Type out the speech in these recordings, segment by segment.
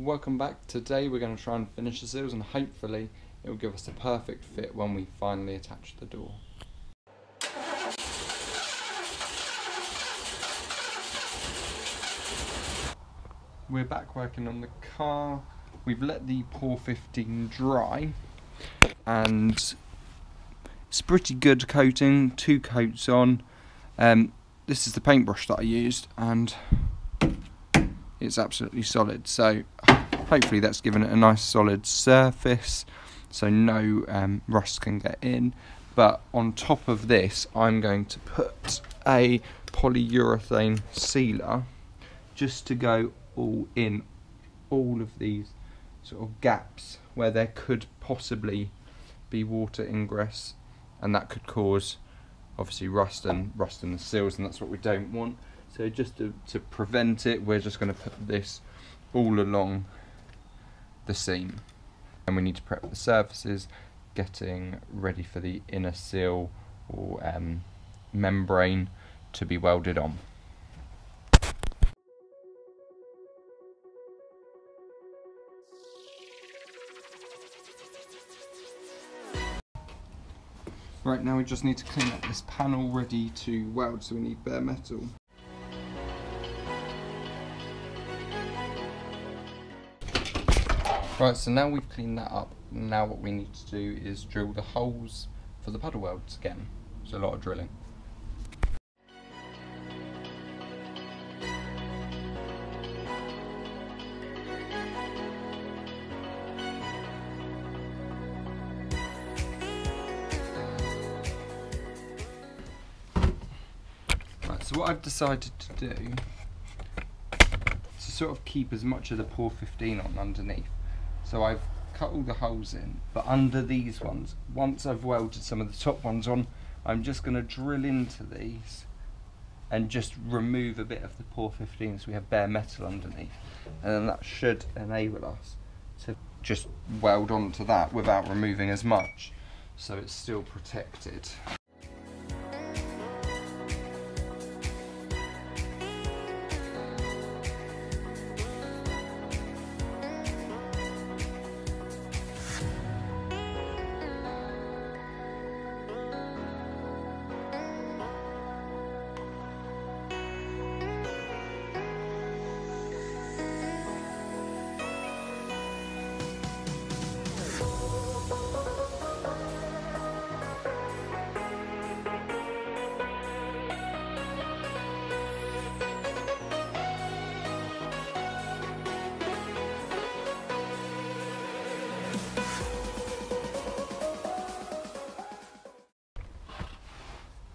Welcome back. Today we're going to try and finish the sills and hopefully it will give us a perfect fit when we finally attach the door. We're back working on the car. We've let the Pour 15 dry and it's a pretty good coating, 2 coats on. This is the paintbrush that I used and it's absolutely solid, so hopefully that's given it a nice solid surface so no rust can get in. But on top of this I'm going to put a polyurethane sealer just to go all in all of these sort of gaps where there could possibly be water ingress, and that could cause obviously rust in the sills, and that's what we don't want. So just to prevent it, we're just going to put this all along the seam. And we need to prep the surfaces, getting ready for the inner sill or membrane to be welded on. Right, now we just need to clean up this panel ready to weld, so we need bare metal. Right, so now we've cleaned that up, now what we need to do is drill the holes for the puddle welds again. So a lot of drilling. Right, so what I've decided to do is to sort of keep as much of the Pour 15 on underneath. So I've cut all the holes in, but under these ones, once I've welded some of the top ones on, I'm just going to drill into these and just remove a bit of the Pour 15 so we have bare metal underneath, and then that should enable us to just weld onto that without removing as much, so it's still protected.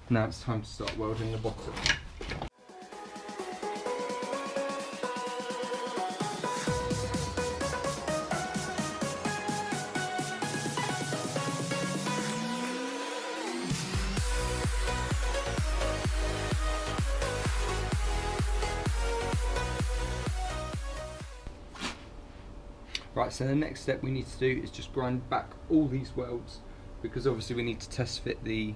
Now it's time to start welding the bottom. Right, so the next step we need to do is just grind back all these welds, because obviously we need to test fit the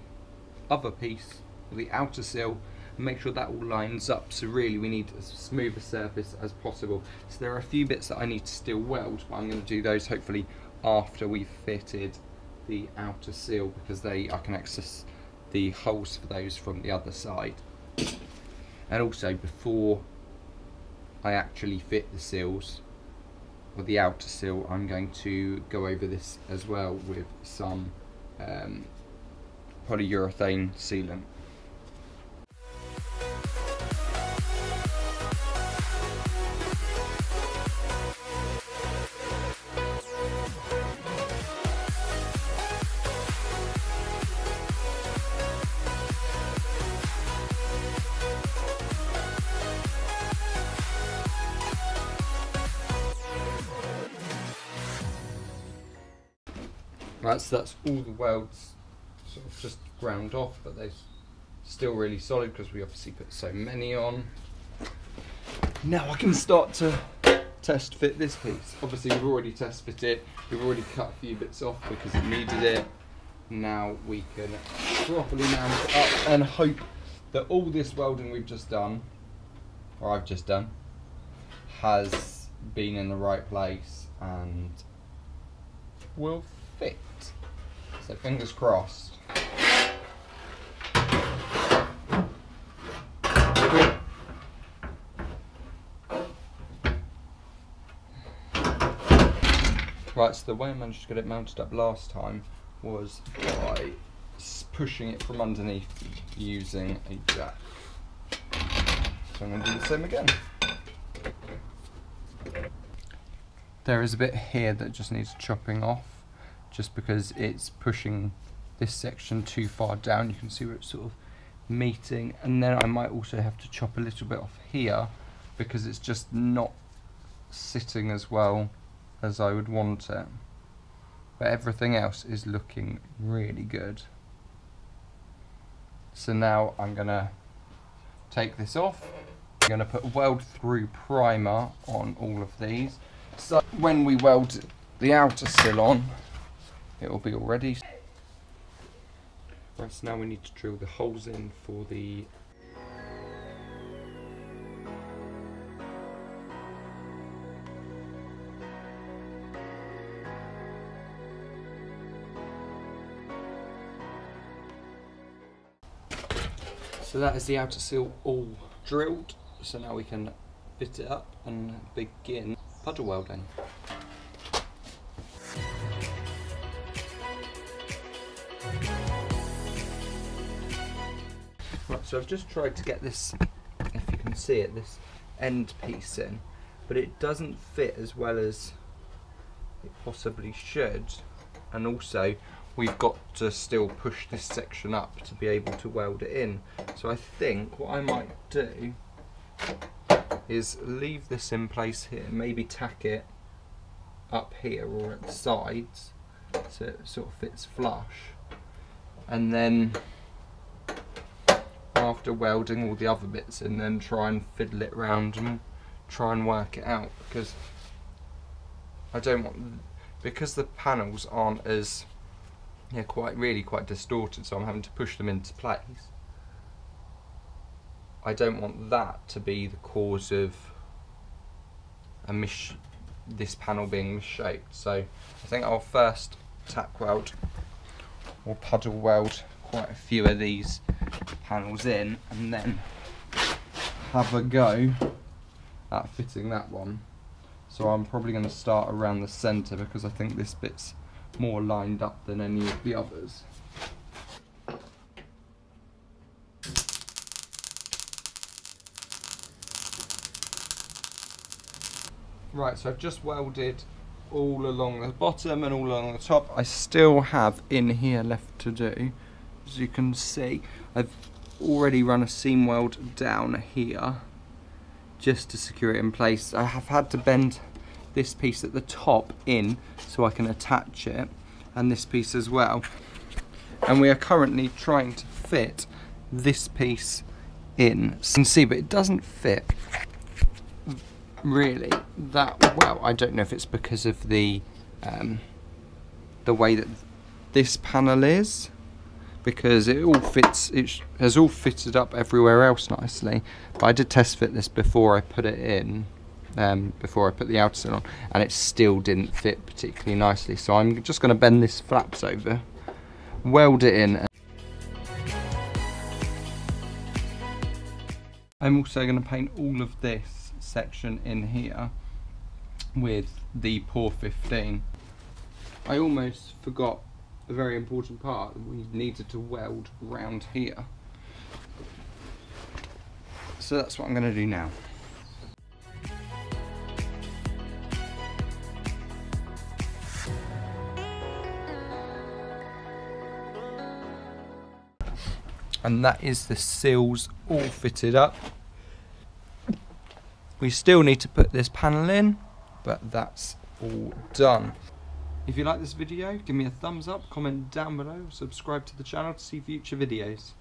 other piece, the outer sill, and make sure that all lines up. So really we need as smooth a surface as possible. So there are a few bits that I need to still weld, but I'm going to do those hopefully after we've fitted the outer sill, because I can access the holes for those from the other side. And also before I actually fit the sills, or the outer sill, I'm going to go over this as well with some polyurethane sealant. Right, so that's all the welds sort of just ground off, but they're still really solid because we obviously put so many on. Now I can start to test fit this piece. Obviously we've already test fit it, we've already cut a few bits off because it needed it. Now we can properly mount it up and hope that all this welding we've just done, or I've just done, has been in the right place and will fit. So fingers crossed. Right, so the way I managed to get it mounted up last time was by pushing it from underneath using a jack. So I'm going to do the same again. There is a bit here that just needs chopping off, just because it's pushing this section too far down. You can see where it's sort of meeting, and then I might also have to chop a little bit off here because it's just not sitting as well as I would want it. But everything else is looking really good. So now I'm gonna take this off. I'm gonna put weld through primer on all of these. So when we weld the outer sill on, it will be all ready. Right, so now we need to drill the holes in for the So that is the outer sill all drilled, so now we can fit it up and begin puddle welding. Right, so I've just tried to get this, if you can see it, this end piece in, but it doesn't fit as well as it possibly should, and also we've got to still push this section up to be able to weld it in. So I think what I might do is leave this in place here, maybe tack it up here or at the sides so it sort of fits flush, and then after welding all the other bits in, then try and fiddle it round and try and work it out, because I don't want, because the panels aren't as quite distorted, so I'm having to push them into place. I don't want that to be the cause of this panel being misshaped. So I think I'll first tack weld or puddle weld quite a few of these panels in, and then have a go at fitting that one. So I'm probably going to start around the centre because I think this bit's more lined up than any of the others. Right, so I've just welded all along the bottom and all along the top. I still have in here left to do. As you can see, I've already run a seam weld down here just to secure it in place. I have had to bend this piece at the top in so I can attach it, and this piece as well, and we are currently trying to fit this piece in. So you can see, but it doesn't fit really that well. I don't know if it's because of the way that this panel is, because it all fits, it has all fitted up everywhere else nicely, but I did test fit this before I put it in, before I put the outer sill on, and it still didn't fit particularly nicely. So I'm just going to bend this flaps over, weld it in. I'm also going to paint all of this section in here with the Pour 15. I almost forgot a very important part. We needed to weld round here. So that's what I'm going to do now. And that is the sills all fitted up. We still need to put this panel in, but that's all done. If you like this video, give me a thumbs up, comment down below, subscribe to the channel to see future videos.